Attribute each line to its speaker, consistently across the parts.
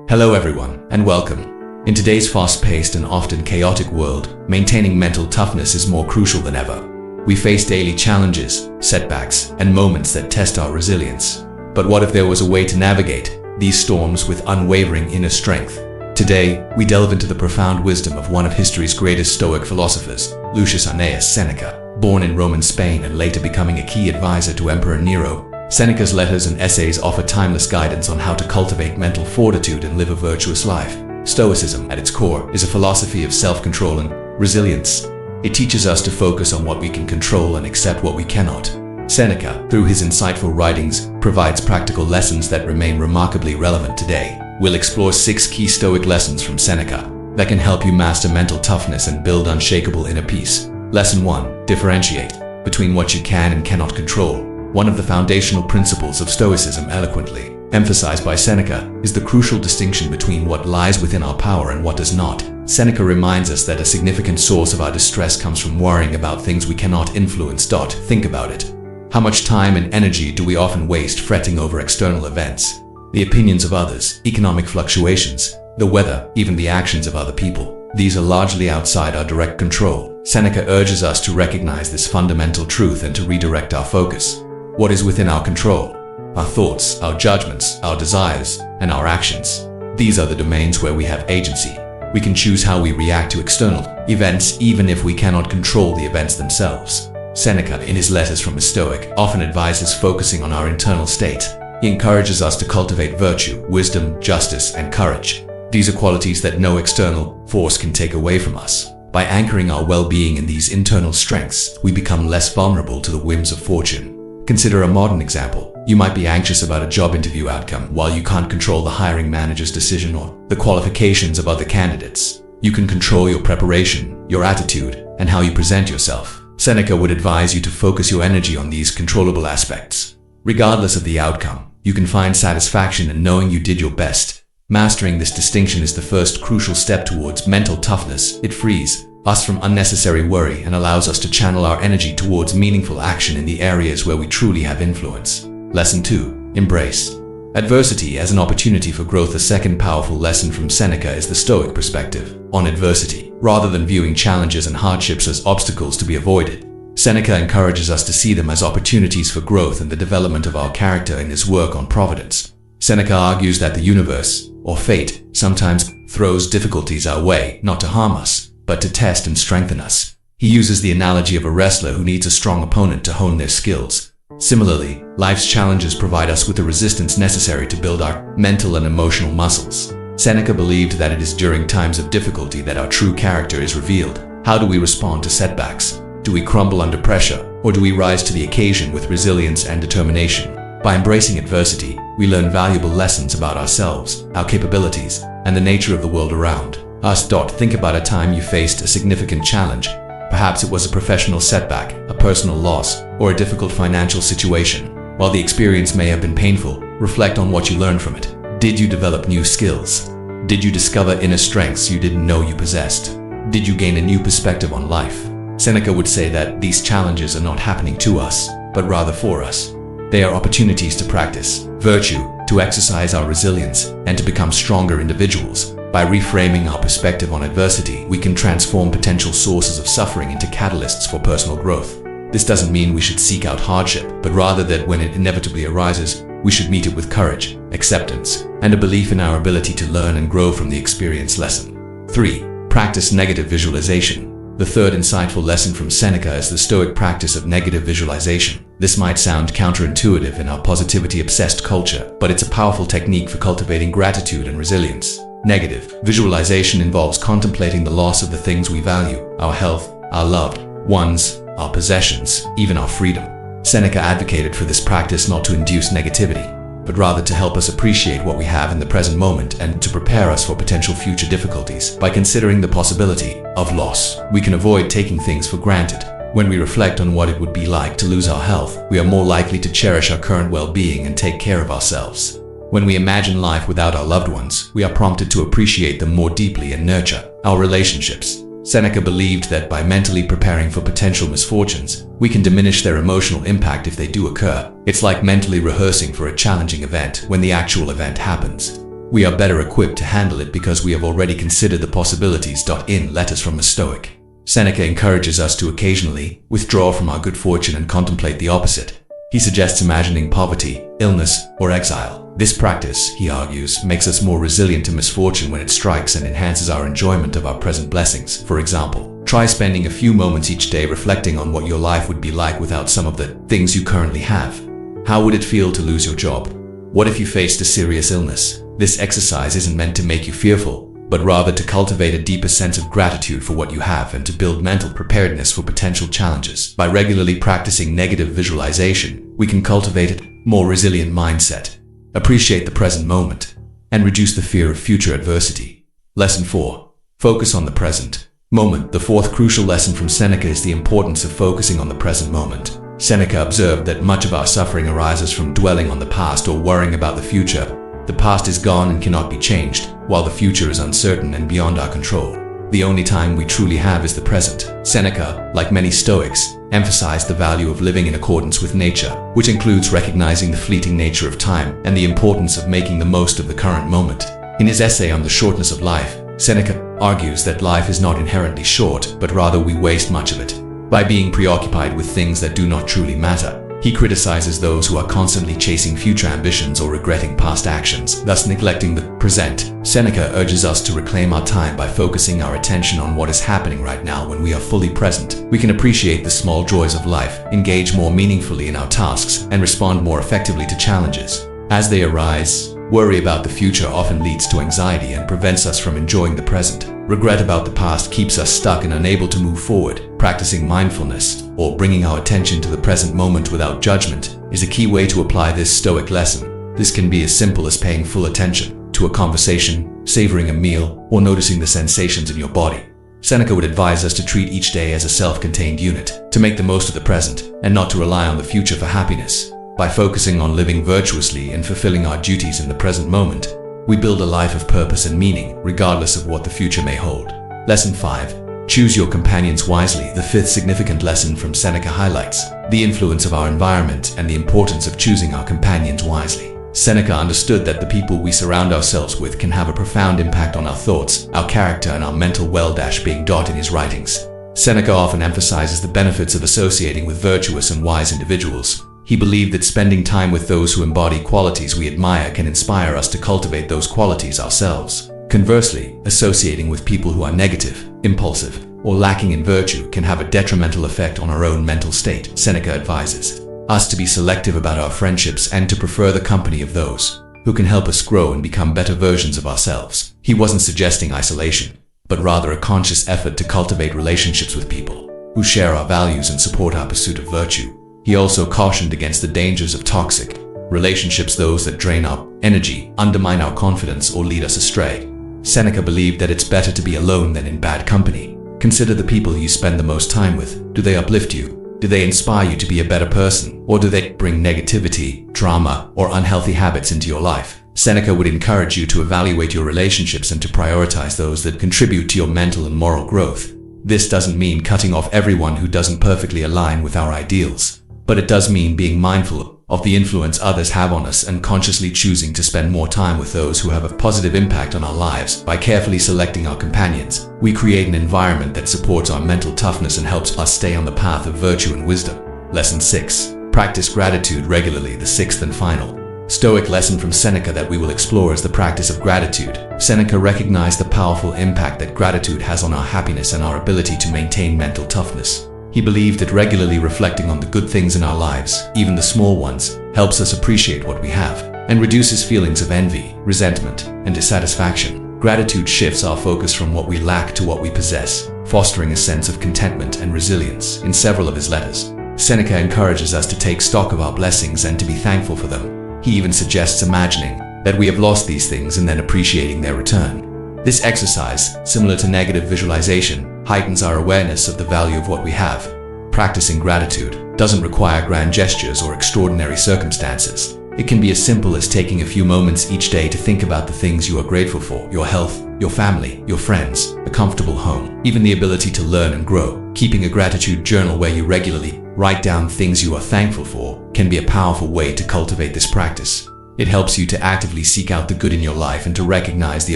Speaker 1: Hello everyone, and welcome. In today's fast-paced and often chaotic world, maintaining mental toughness is more crucial than ever. We face daily challenges, setbacks, and moments that test our resilience. But what if there was a way to navigate these storms with unwavering inner strength? Today, we delve into the profound wisdom of one of history's greatest Stoic philosophers, Lucius Annaeus Seneca. Born in Roman Spain and later becoming a key advisor to Emperor Nero, Seneca's letters and essays offer timeless guidance on how to cultivate mental fortitude and live a virtuous life. Stoicism, at its core, is a philosophy of self-control and resilience. It teaches us to focus on what we can control and accept what we cannot. Seneca, through his insightful writings, provides practical lessons that remain remarkably relevant today. We'll explore 6 key Stoic lessons from Seneca that can help you master mental toughness and build unshakable inner peace. Lesson 1. Differentiate between what you can and cannot control. One of the foundational principles of Stoicism, eloquently emphasized by Seneca, is the crucial distinction between what lies within our power and what does not. Seneca reminds us that a significant source of our distress comes from worrying about things we cannot influence. Think about it. How much time and energy do we often waste fretting over external events? The opinions of others, economic fluctuations, the weather, even the actions of other people. These are largely outside our direct control. Seneca urges us to recognize this fundamental truth and to redirect our focus. What is within our control? Our thoughts, our judgments, our desires, and our actions. These are the domains where we have agency. We can choose how we react to external events even if we cannot control the events themselves. Seneca, in his letters from a Stoic, often advises focusing on our internal state. He encourages us to cultivate virtue, wisdom, justice, and courage. These are qualities that no external force can take away from us. By anchoring our well-being in these internal strengths, we become less vulnerable to the whims of fortune. Consider a modern example. You might be anxious about a job interview outcome while you can't control the hiring manager's decision or the qualifications of other candidates. You can control your preparation, your attitude, and how you present yourself. Seneca would advise you to focus your energy on these controllable aspects. Regardless of the outcome, you can find satisfaction in knowing you did your best. Mastering this distinction is the first crucial step towards mental toughness. It frees us from unnecessary worry and allows us to channel our energy towards meaningful action in the areas where we truly have influence. Lesson 2. Embrace adversity as an opportunity for growth. A second powerful lesson from Seneca is the Stoic perspective on adversity. Rather than viewing challenges and hardships as obstacles to be avoided, Seneca encourages us to see them as opportunities for growth and the development of our character in his work on providence. Seneca argues that the universe, or fate, sometimes throws difficulties our way, not to harm us, but to test and strengthen us. He uses the analogy of a wrestler who needs a strong opponent to hone their skills. Similarly, life's challenges provide us with the resistance necessary to build our mental and emotional muscles. Seneca believed that it is during times of difficulty that our true character is revealed. How do we respond to setbacks? Do we crumble under pressure, or do we rise to the occasion with resilience and determination? By embracing adversity, we learn valuable lessons about ourselves, our capabilities, and the nature of the world around us. Think about a time you faced a significant challenge. Perhaps it was a professional setback, a personal loss, or a difficult financial situation. While the experience may have been painful, reflect on what you learned from it. Did you develop new skills? Did you discover inner strengths you didn't know you possessed? Did you gain a new perspective on life? Seneca would say that these challenges are not happening to us, but rather for us. They are opportunities to practice virtue, to exercise our resilience, and to become stronger individuals. By reframing our perspective on adversity, we can transform potential sources of suffering into catalysts for personal growth. This doesn't mean we should seek out hardship, but rather that when it inevitably arises, we should meet it with courage, acceptance, and a belief in our ability to learn and grow from the experienced lesson. 3. Practice negative visualization. The third insightful lesson from Seneca is the Stoic practice of negative visualization. This might sound counterintuitive in our positivity-obsessed culture, but it's a powerful technique for cultivating gratitude and resilience. Negative visualization involves contemplating the loss of the things we value, our health, our loved ones, our possessions, even our freedom. Seneca advocated for this practice not to induce negativity, but rather to help us appreciate what we have in the present moment and to prepare us for potential future difficulties. By considering the possibility of loss, we can avoid taking things for granted. When we reflect on what it would be like to lose our health, we are more likely to cherish our current well-being and take care of ourselves. When we imagine life without our loved ones, we are prompted to appreciate them more deeply and nurture our relationships. Seneca believed that by mentally preparing for potential misfortunes, we can diminish their emotional impact if they do occur. It's like mentally rehearsing for a challenging event when the actual event happens. We are better equipped to handle it because we have already considered the possibilities. In Letters from a Stoic, Seneca encourages us to occasionally withdraw from our good fortune and contemplate the opposite. He suggests imagining poverty, illness, or exile. This practice, he argues, makes us more resilient to misfortune when it strikes and enhances our enjoyment of our present blessings. For example, try spending a few moments each day reflecting on what your life would be like without some of the things you currently have. How would it feel to lose your job? What if you faced a serious illness? This exercise isn't meant to make you fearful, but rather to cultivate a deeper sense of gratitude for what you have and to build mental preparedness for potential challenges. By regularly practicing negative visualization, we can cultivate a more resilient mindset, appreciate the present moment, and reduce the fear of future adversity. Lesson 4. Focus on the present moment. The fourth crucial lesson from Seneca is the importance of focusing on the present moment. Seneca observed that much of our suffering arises from dwelling on the past or worrying about the future. The past is gone and cannot be changed, while the future is uncertain and beyond our control. The only time we truly have is the present. Seneca, like many Stoics, emphasized the value of living in accordance with nature, which includes recognizing the fleeting nature of time and the importance of making the most of the current moment. In his essay on the shortness of life, Seneca argues that life is not inherently short, but rather we waste much of it by being preoccupied with things that do not truly matter. He criticizes those who are constantly chasing future ambitions or regretting past actions, thus neglecting the present. Seneca urges us to reclaim our time by focusing our attention on what is happening right now. When we are fully present, we can appreciate the small joys of life, engage more meaningfully in our tasks, and respond more effectively to challenges as they arise. Worry about the future often leads to anxiety and prevents us from enjoying the present. Regret about the past keeps us stuck and unable to move forward. Practicing mindfulness, or bringing our attention to the present moment without judgment, is a key way to apply this Stoic lesson. This can be as simple as paying full attention to a conversation, savoring a meal, or noticing the sensations in your body. Seneca would advise us to treat each day as a self-contained unit, to make the most of the present, and not to rely on the future for happiness. By focusing on living virtuously and fulfilling our duties in the present moment, we build a life of purpose and meaning, regardless of what the future may hold. Lesson 5. Choose your companions wisely. The fifth significant lesson from Seneca highlights the influence of our environment and the importance of choosing our companions wisely. Seneca understood that the people we surround ourselves with can have a profound impact on our thoughts, our character, and our mental well-being. In his writings, Seneca often emphasizes the benefits of associating with virtuous and wise individuals. He believed that spending time with those who embody qualities we admire can inspire us to cultivate those qualities ourselves. Conversely, associating with people who are negative, impulsive, or lacking in virtue can have a detrimental effect on our own mental state. Seneca advises us to be selective about our friendships and to prefer the company of those who can help us grow and become better versions of ourselves. He wasn't suggesting isolation, but rather a conscious effort to cultivate relationships with people who share our values and support our pursuit of virtue. He also cautioned against the dangers of toxic relationships, those that drain our energy, undermine our confidence, or lead us astray. Seneca believed that it's better to be alone than in bad company. Consider the people you spend the most time with. Do they uplift you? Do they inspire you to be a better person? Or do they bring negativity, drama, or unhealthy habits into your life? Seneca would encourage you to evaluate your relationships and to prioritize those that contribute to your mental and moral growth. This doesn't mean cutting off everyone who doesn't perfectly align with our ideals, but it does mean being mindful of the influence others have on us and consciously choosing to spend more time with those who have a positive impact on our lives. By carefully selecting our companions, we create an environment that supports our mental toughness and helps us stay on the path of virtue and wisdom. Lesson 6. Practice gratitude regularly. The sixth and final Stoic lesson from Seneca that we will explore is the practice of gratitude. Seneca recognized the powerful impact that gratitude has on our happiness and our ability to maintain mental toughness. He believed that regularly reflecting on the good things in our lives, even the small ones, helps us appreciate what we have and reduces feelings of envy, resentment, and dissatisfaction. Gratitude shifts our focus from what we lack to what we possess, fostering a sense of contentment and resilience. In several of his letters, Seneca encourages us to take stock of our blessings and to be thankful for them. He even suggests imagining that we have lost these things and then appreciating their return. This exercise, similar to negative visualization, heightens our awareness of the value of what we have. Practicing gratitude doesn't require grand gestures or extraordinary circumstances. It can be as simple as taking a few moments each day to think about the things you are grateful for: your health, your family, your friends, a comfortable home, even the ability to learn and grow. Keeping a gratitude journal where you regularly write down things you are thankful for can be a powerful way to cultivate this practice. It helps you to actively seek out the good in your life and to recognize the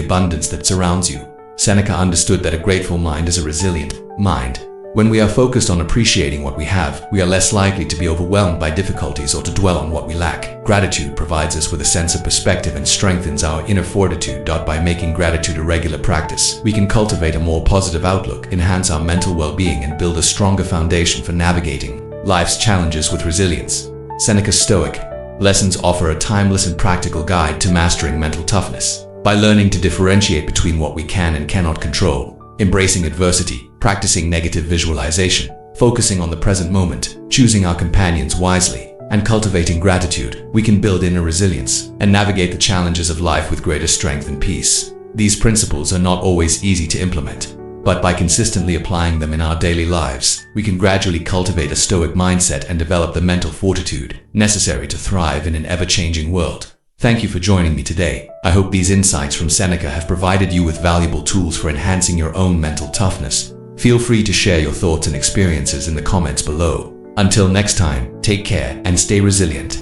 Speaker 1: abundance that surrounds you. Seneca understood that a grateful mind is a resilient mind. When we are focused on appreciating what we have, we are less likely to be overwhelmed by difficulties or to dwell on what we lack. Gratitude provides us with a sense of perspective and strengthens our inner fortitude. By making gratitude a regular practice, we can cultivate a more positive outlook, enhance our mental well-being, and build a stronger foundation for navigating life's challenges with resilience. Seneca's Stoic lessons offer a timeless and practical guide to mastering mental toughness. By learning to differentiate between what we can and cannot control, embracing adversity, practicing negative visualization, focusing on the present moment, choosing our companions wisely, and cultivating gratitude, we can build inner resilience and navigate the challenges of life with greater strength and peace. These principles are not always easy to implement, but by consistently applying them in our daily lives, we can gradually cultivate a Stoic mindset and develop the mental fortitude necessary to thrive in an ever-changing world. Thank you for joining me today. I hope these insights from Seneca have provided you with valuable tools for enhancing your own mental toughness. Feel free to share your thoughts and experiences in the comments below. Until next time, take care and stay resilient.